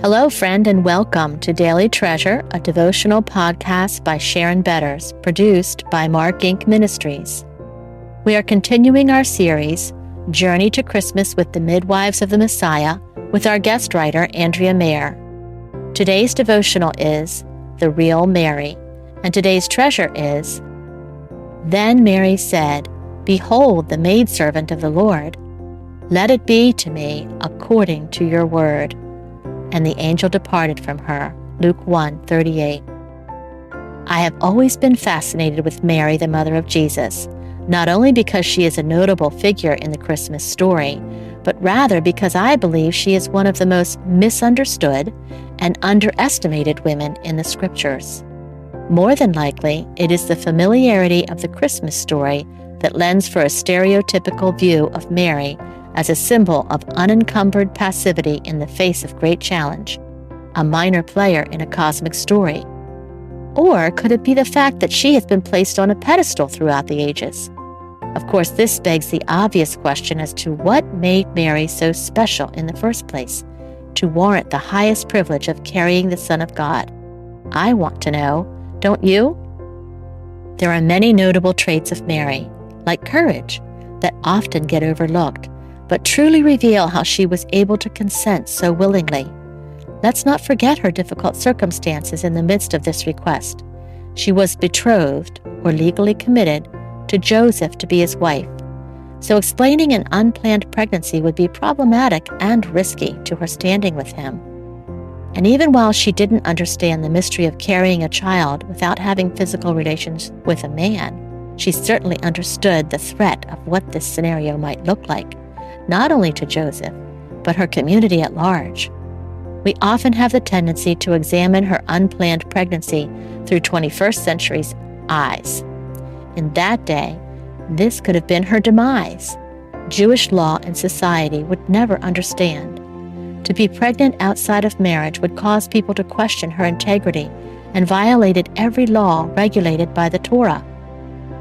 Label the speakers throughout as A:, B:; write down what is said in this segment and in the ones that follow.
A: Hello, friend, and welcome to Daily Treasure, a devotional podcast by Sharon Betters, produced by Mark Inc. Ministries. We are continuing our series, Journey to Christmas with the Midwives of the Messiah, with our guest writer, Andrea Mayer. Today's devotional is The Real Mary, and today's treasure is, Then Mary said, Behold the maidservant of the Lord. Let it be to me according to your word. And the angel departed from her. Luke 1:38. I have always been fascinated with Mary, the mother of Jesus, not only because she is a notable figure in the Christmas story, but rather because I believe she is one of the most misunderstood and underestimated women in the Scriptures. More than likely, it is the familiarity of the Christmas story that lends for a stereotypical view of Mary as a symbol of unencumbered passivity in the face of great challenge, a minor player in a cosmic story. Or could it be the fact that she has been placed on a pedestal throughout the ages? Of course, this begs the obvious question as to what made Mary so special in the first place, to warrant the highest privilege of carrying the Son of God. I want to know, don't you? There are many notable traits of Mary, like courage, that often get overlooked, but truly reveal how she was able to consent so willingly. Let's not forget her difficult circumstances in the midst of this request. She was betrothed, or legally committed, to Joseph to be his wife. So explaining an unplanned pregnancy would be problematic and risky to her standing with him. And even while she didn't understand the mystery of carrying a child without having physical relations with a man, she certainly understood the threat of what this scenario might look like, not only to Joseph, but her community at large. We often have the tendency to examine her unplanned pregnancy through 21st century's eyes. In that day, this could have been her demise. Jewish law and society would never understand. To be pregnant outside of marriage would cause people to question her integrity and violated every law regulated by the Torah.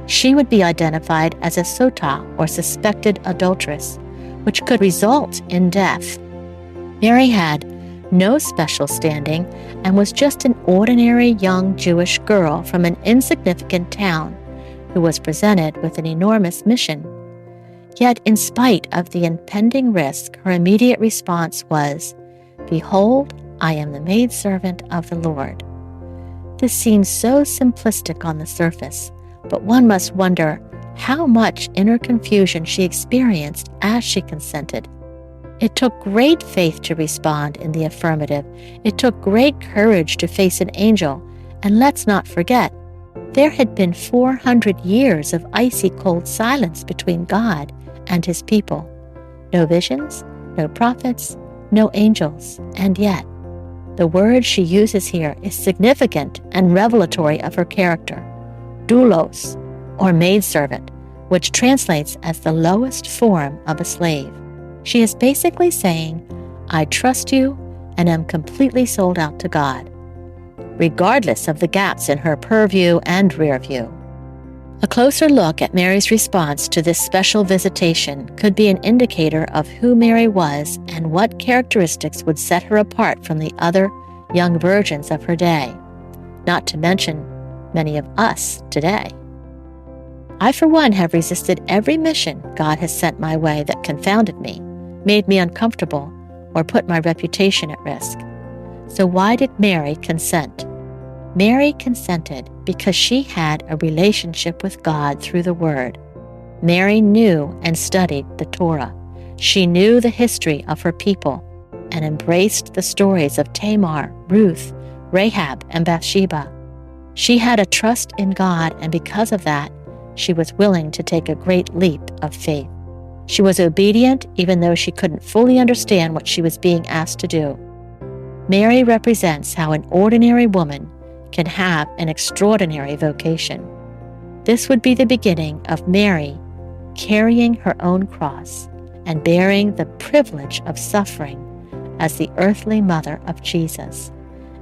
A: She would be identified as a sotah, or suspected adulteress, which could result in death. Mary had no special standing and was just an ordinary young Jewish girl from an insignificant town who was presented with an enormous mission. Yet, in spite of the impending risk, her immediate response was, Behold, I am the maidservant of the Lord. This seems so simplistic on the surface, but one must wonder how much inner confusion she experienced as she consented. It took great faith to respond in the affirmative. It took great courage to face an angel. And let's not forget, there had been 400 years of icy cold silence between God and his people. No visions, no prophets, no angels. And yet, the word she uses here is significant and revelatory of her character. Doulos, or maidservant, which translates as the lowest form of a slave. She is basically saying, I trust you and am completely sold out to God, regardless of the gaps in her purview and rear view. A closer look at Mary's response to this special visitation could be an indicator of who Mary was and what characteristics would set her apart from the other young virgins of her day, not to mention many of us today. I, for one, have resisted every mission God has sent my way that confounded me, made me uncomfortable, or put my reputation at risk. So why did Mary consent? Mary consented because she had a relationship with God through the Word. Mary knew and studied the Torah. She knew the history of her people and embraced the stories of Tamar, Ruth, Rahab, and Bathsheba. She had a trust in God, and because of that, she was willing to take a great leap of faith. She was obedient even though she couldn't fully understand what she was being asked to do. Mary represents how an ordinary woman can have an extraordinary vocation. This would be the beginning of Mary carrying her own cross and bearing the privilege of suffering as the earthly mother of Jesus.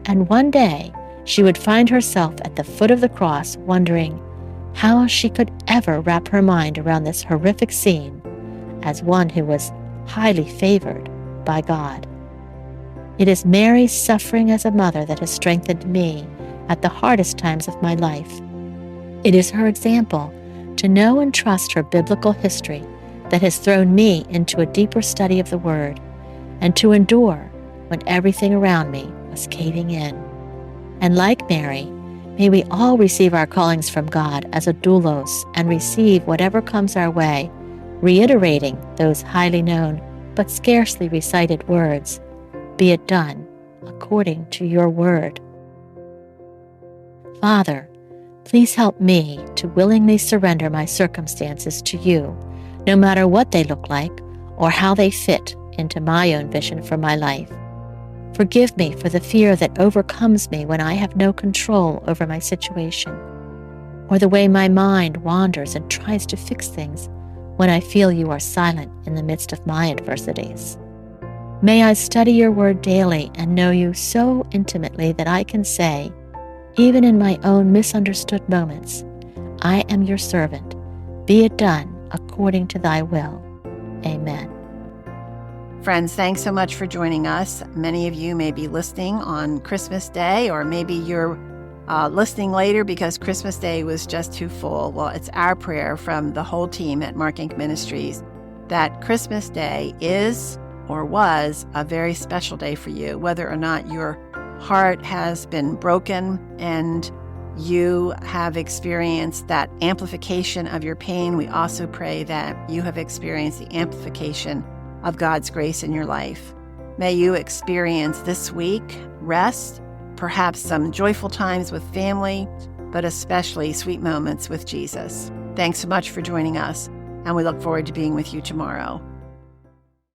A: And one day, she would find herself at the foot of the cross wondering how she could ever wrap her mind around this horrific scene as one who was highly favored by God. It is Mary's suffering as a mother that has strengthened me at the hardest times of my life. It is her example to know and trust her biblical history that has thrown me into a deeper study of the Word, and to endure when everything around me was caving in. And like Mary, may we all receive our callings from God as a doulos and receive whatever comes our way, reiterating those highly known but scarcely recited words, "Be it done according to your word." Father, please help me to willingly surrender my circumstances to you, no matter what they look like or how they fit into my own vision for my life. Forgive me for the fear that overcomes me when I have no control over my situation, or the way my mind wanders and tries to fix things when I feel you are silent in the midst of my adversities. May I study your word daily and know you so intimately that I can say, even in my own misunderstood moments, I am your servant. Be it done according to thy will. Amen.
B: Friends, thanks so much for joining us. Many of you may be listening on Christmas Day, or maybe you're listening later because Christmas Day was just too full. Well, it's our prayer from the whole team at Mark Inc. Ministries that Christmas Day is or was a very special day for you, whether or not your heart has been broken and you have experienced that amplification of your pain. We also pray that you have experienced the amplification of God's grace in your life. May you experience this week rest, perhaps some joyful times with family, but especially sweet moments with Jesus. Thanks so much for joining us, and we look forward to being with you tomorrow.